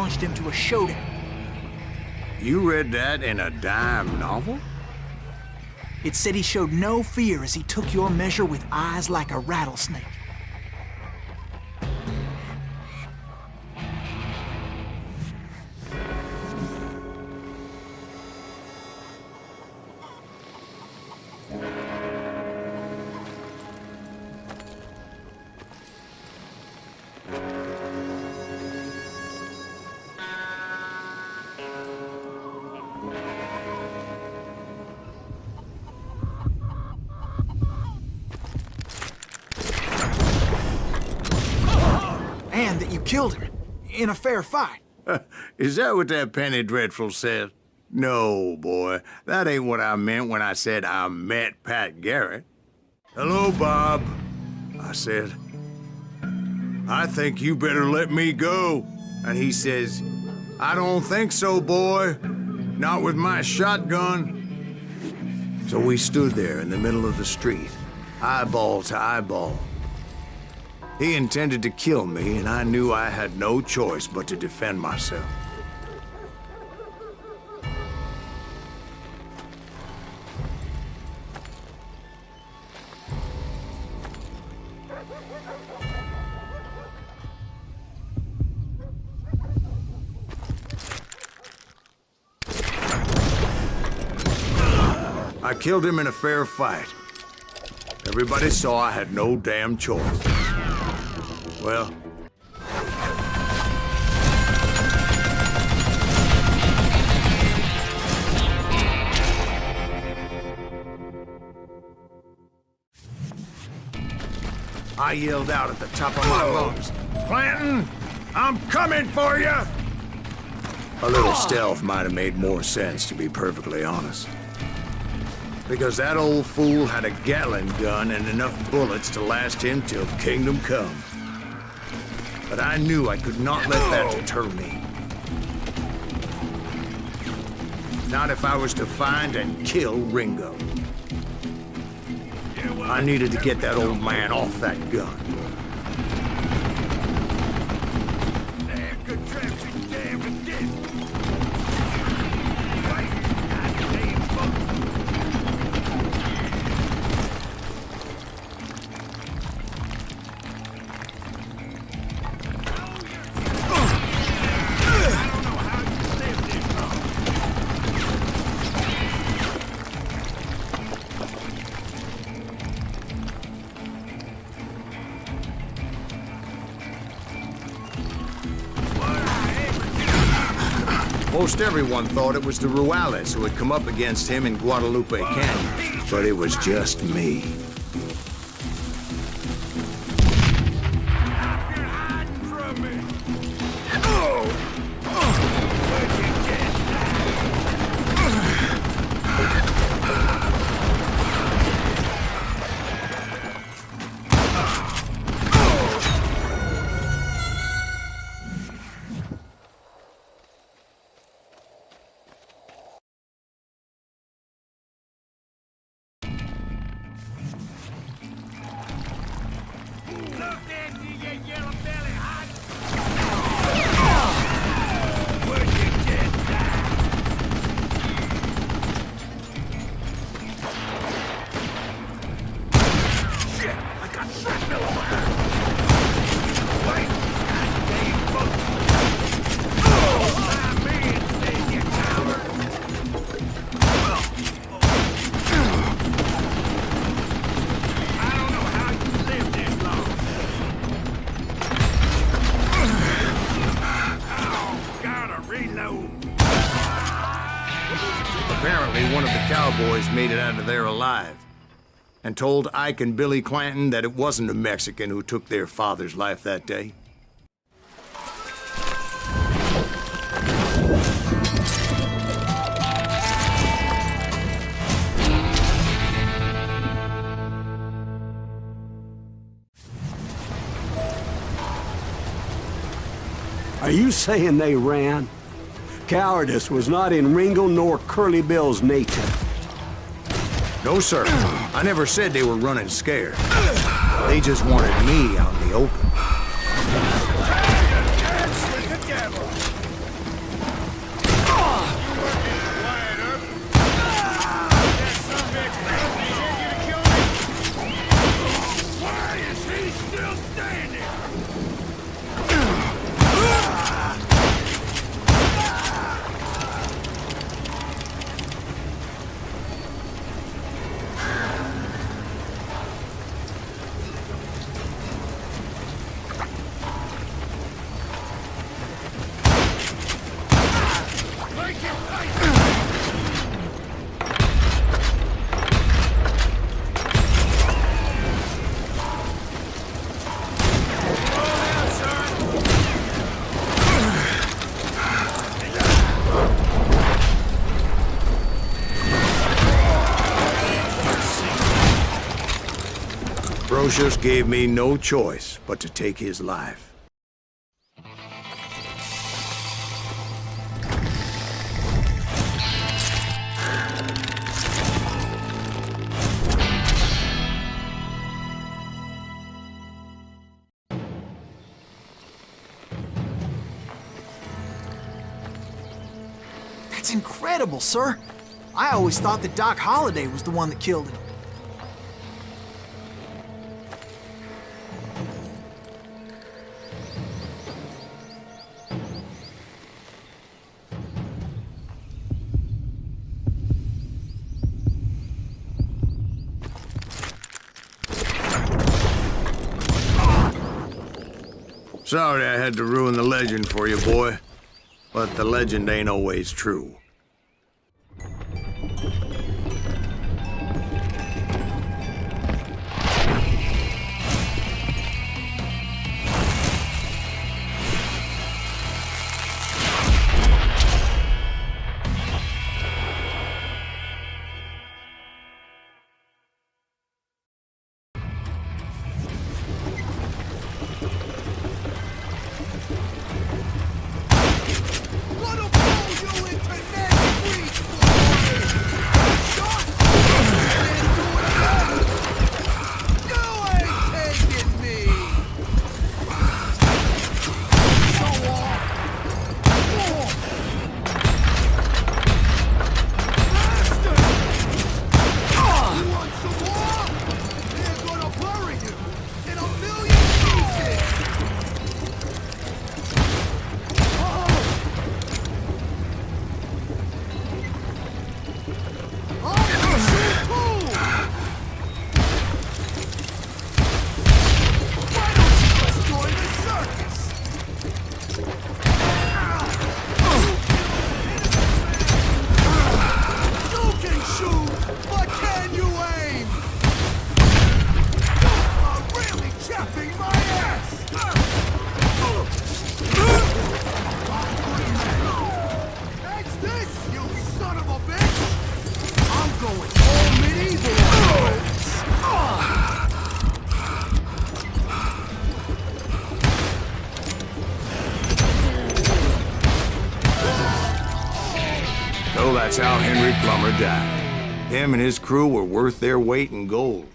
launched him to a showdown. You read that in a dime novel? It said he showed no fear as he took your measure with eyes like a rattlesnake. And that you killed him in a fair fight. Is that what that Penny Dreadful said? No, boy. That ain't what I meant when I said I met Pat Garrett. Hello, Bob, I said. I think you better let me go. And he says, I don't think so, boy. Not with my shotgun. So we stood there in the middle of the street, eyeball to eyeball. He intended to kill me, and I knew I had no choice but to defend myself. I killed him in a fair fight. Everybody saw I had no damn choice. Well, I yelled out at the top of my lungs, Clanton, I'm coming for you! A little stealth might have made more sense, to be perfectly honest. Because that old fool had a Gatling gun and enough bullets to last him till kingdom come. But I knew I could not let that deter me. Not if I was to find and kill Ringo. I needed to get that old man off that gun. Most everyone thought it was the Ruales who had come up against him in Guadalupe Canyon, but it was just me. Apparently, one of the cowboys made it out of there alive and told Ike and Billy Clanton that it wasn't a Mexican who took their father's life that day. Are you saying they ran? Cowardice was not in Ringo nor Curly Bill's nature. No, sir. I never said they were running scared. They just wanted me out in the open. Ignatius gave me no choice but to take his life. That's incredible, sir. I always thought that Doc Holliday was the one that killed him. Sorry I had to ruin the legend for you, boy. But the legend ain't always true. So that's how Henry Plummer died. Him and his crew were worth their weight in gold.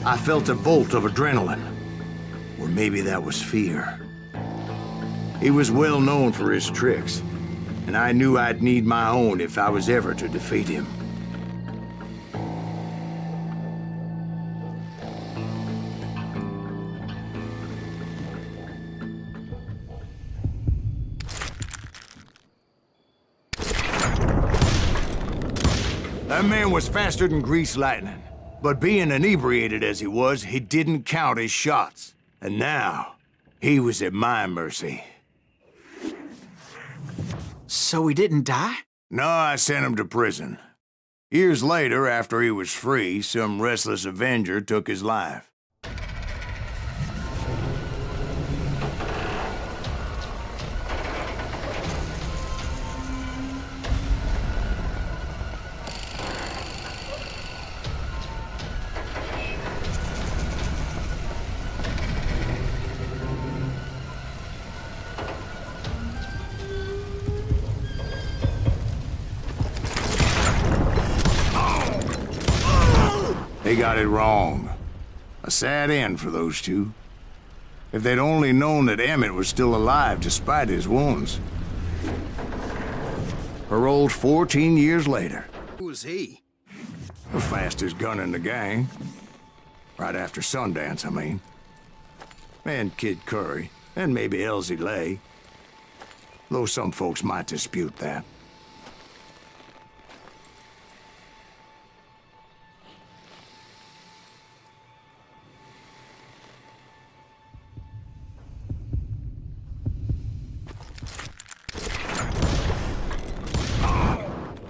I felt a bolt of adrenaline. Or maybe that was fear. He was well known for his tricks, and I knew I'd need my own if I was ever to defeat him. That man was faster than greased lightning. But being inebriated as he was, he didn't count his shots. And now, he was at my mercy. So he didn't die? No, I sent him to prison. Years later, after he was free, some restless Avenger took his life. They got it wrong. A sad end for those two. If they'd only known that Emmett was still alive despite his wounds. Paroled 14 years later. Who was he? The fastest gun in the gang. Right after Sundance, I mean. And Kid Curry, and maybe Elsie Lay. Though some folks might dispute that.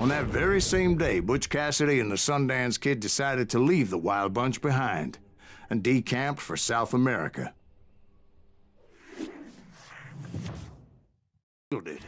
On that very same day, Butch Cassidy and the Sundance Kid decided to leave the Wild Bunch behind and decamped for South America. Did.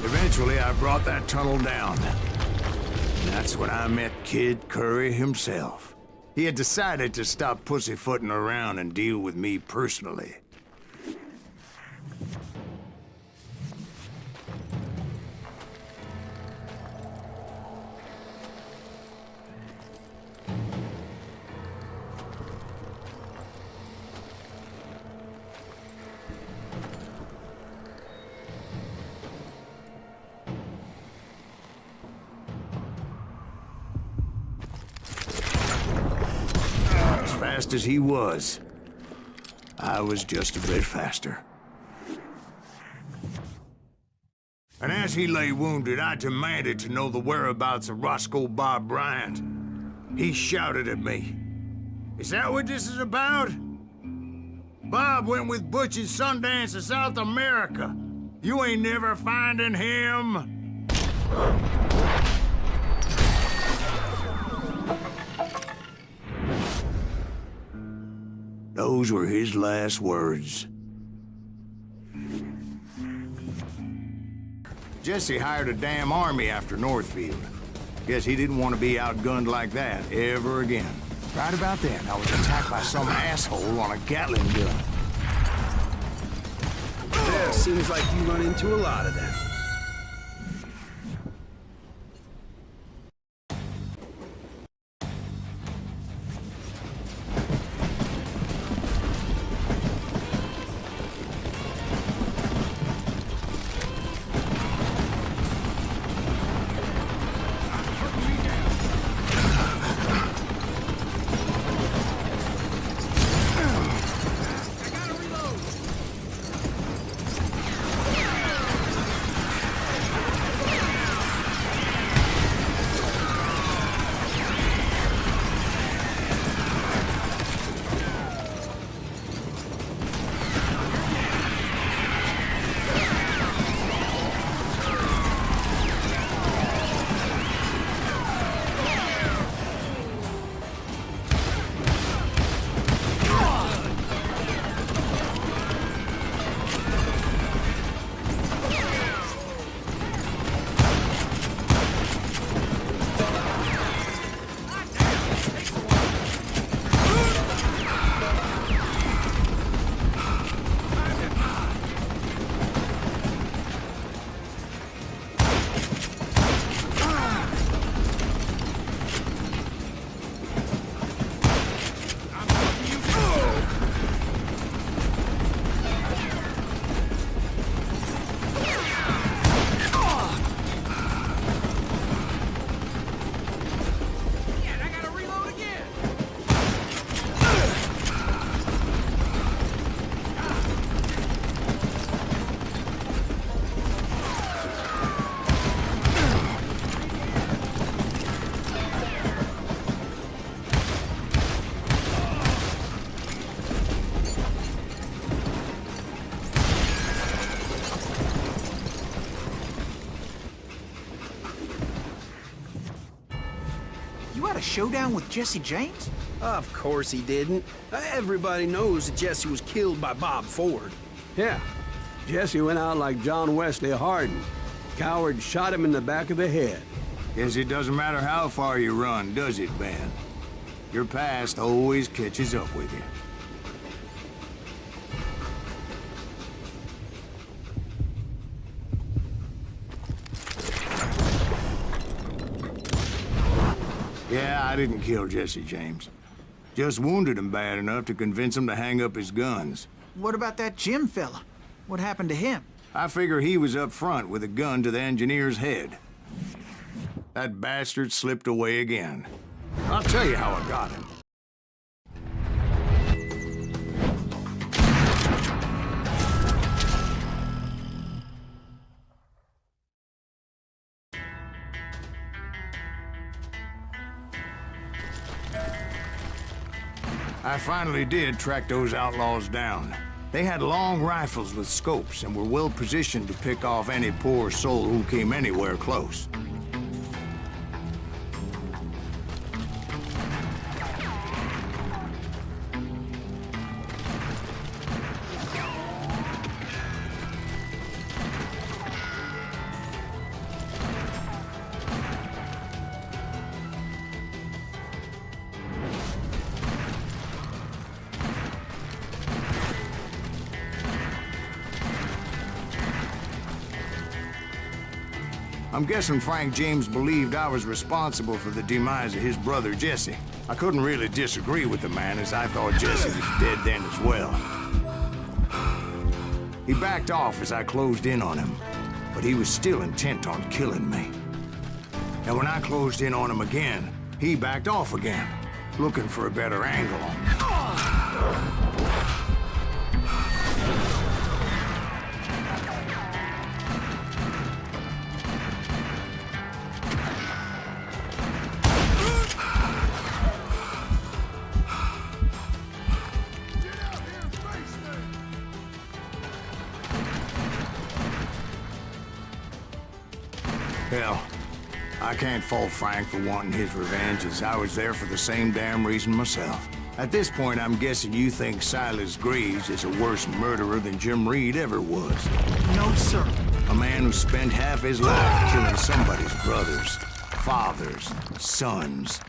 Eventually, I brought that tunnel down. That's when I met Kid Curry himself. He had decided to stop pussyfooting around and deal with me personally. Fast as he was, I was just a bit faster. And as he lay wounded, I demanded to know the whereabouts of Roscoe Bob Bryant. He shouted at me, "Is that what this is about? Bob went with Butch and Sundance to South America. You ain't never finding him." Those were his last words. Jesse hired a damn army after Northfield. Guess he didn't want to be outgunned like that ever again. Right about then, I was attacked by some asshole on a Gatling gun. Yeah, seems like you run into a lot of them. You had a showdown with Jesse James? Of course he didn't. Everybody knows that Jesse was killed by Bob Ford. Yeah, Jesse went out like John Wesley Hardin. Coward shot him in the back of the head. Guess it doesn't matter how far you run, does it, Ben? Your past always catches up with you. Yeah, I didn't kill Jesse James. Just wounded him bad enough to convince him to hang up his guns. What about that Jim fella? What happened to him? I figure he was up front with a gun to the engineer's head. That bastard slipped away again. I'll tell you how I got him. I finally did track those outlaws down. They had long rifles with scopes and were well positioned to pick off any poor soul who came anywhere close. I'm guessing Frank James believed I was responsible for the demise of his brother, Jesse. I couldn't really disagree with the man, as I thought Jesse was dead then as well. He backed off as I closed in on him, but he was still intent on killing me. And when I closed in on him again, he backed off again, looking for a better angle on me. Hell, I can't fault Frank for wanting his revenge, as I was there for the same damn reason myself. At this point, I'm guessing you think Silas Greaves is a worse murderer than Jim Reed ever was. No, sir. A man who spent half his life killing somebody's brothers, fathers, sons.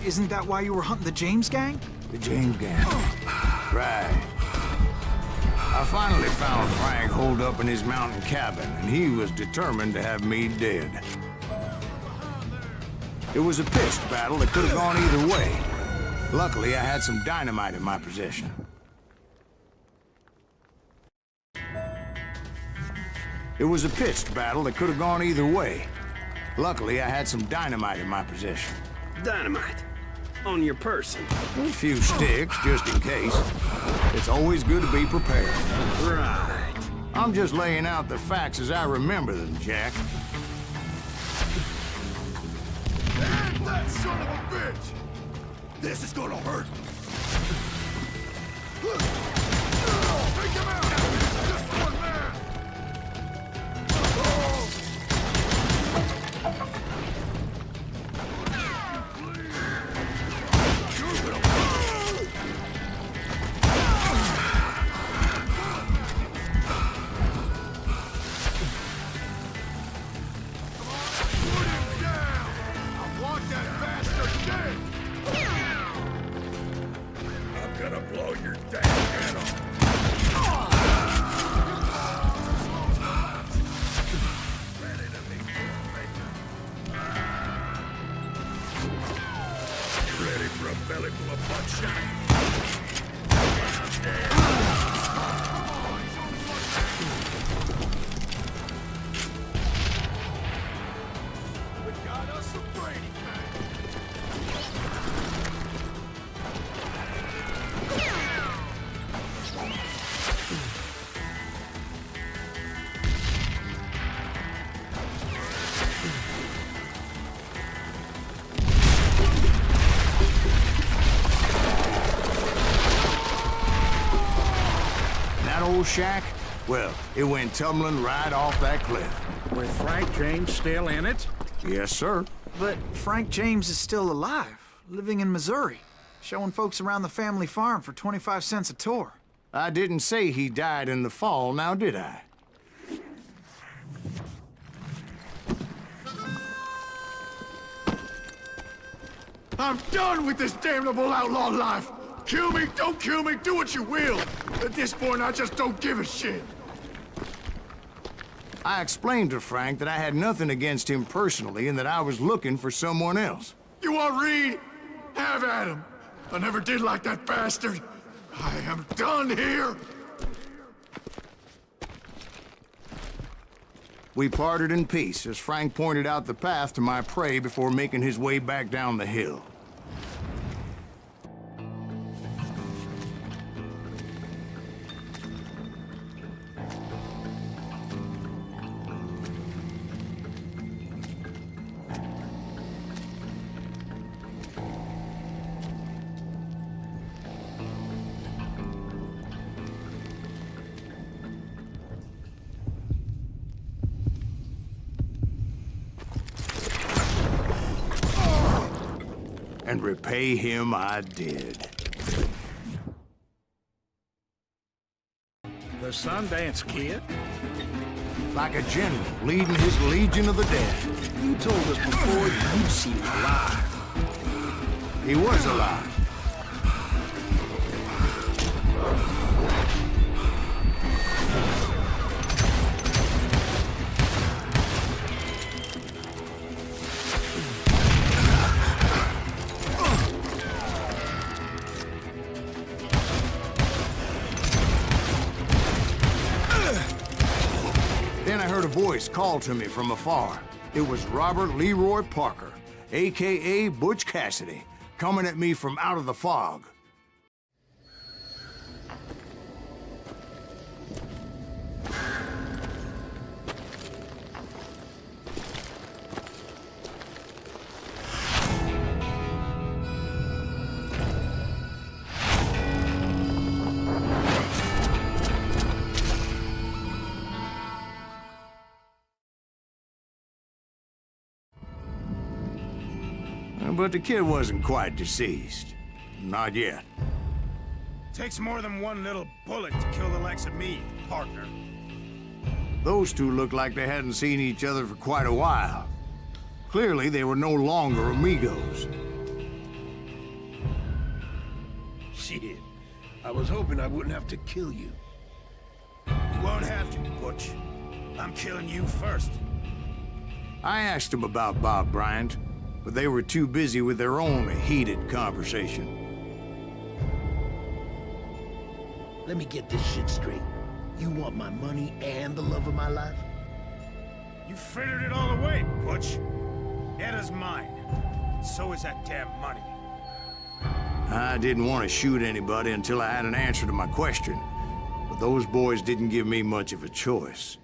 Isn't that why you were hunting the James gang? The James gang. Right. I finally found Frank holed up in his mountain cabin, and he was determined to have me dead. It was a pitched battle that could have gone either way. Luckily, I had some dynamite in my possession. It was a pitched battle that could have gone either way. Luckily, I had some dynamite in my possession. Dynamite. On your person. A few sticks, just in case. It's always good to be prepared. Right. I'm just laying out the facts as I remember them, Jack. And that son of a bitch! This is gonna hurt. Take him out! Just one man! old shack, well, it went tumbling right off that cliff. With Frank James still in it? Yes, sir. But Frank James is still alive, living in Missouri, showing folks around the family farm for 25 cents a tour. I didn't say he died in the fall, now did I? I'm done with this damnable outlaw life. Kill me, don't kill me, do what you will. At this point, I just don't give a shit. I explained to Frank that I had nothing against him personally and that I was looking for someone else. You want Reed? Have at him. I never did like that bastard. I am done here. We parted in peace as Frank pointed out the path to my prey before making his way back down the hill. And repay him I did. The Sundance Kid? Like a general leading his legion of the dead. You told us before you'd seen him alive. He was alive. Then I heard a voice call to me from afar. It was Robert Leroy Parker, a.k.a. Butch Cassidy, coming at me from out of the fog. But the kid wasn't quite deceased. Not yet. Takes more than one little bullet to kill the likes of me, partner. Those two looked like they hadn't seen each other for quite a while. Clearly, they were no longer amigos. Shit. I was hoping I wouldn't have to kill you. You won't have to, Butch. I'm killing you first. I asked them about Bob Bryant, but they were too busy with their own heated conversation. Let me get this shit straight. You want my money and the love of my life? You frittered it all away, Butch. Etta's mine. So is that damn money. I didn't want to shoot anybody until I had an answer to my question, but those boys didn't give me much of a choice.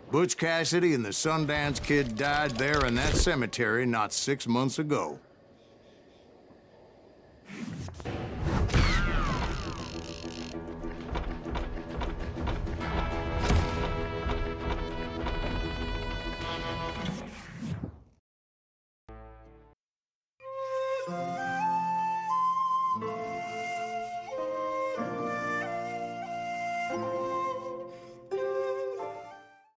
Butch Cassidy and the Sundance Kid died there in that cemetery not 6 months ago.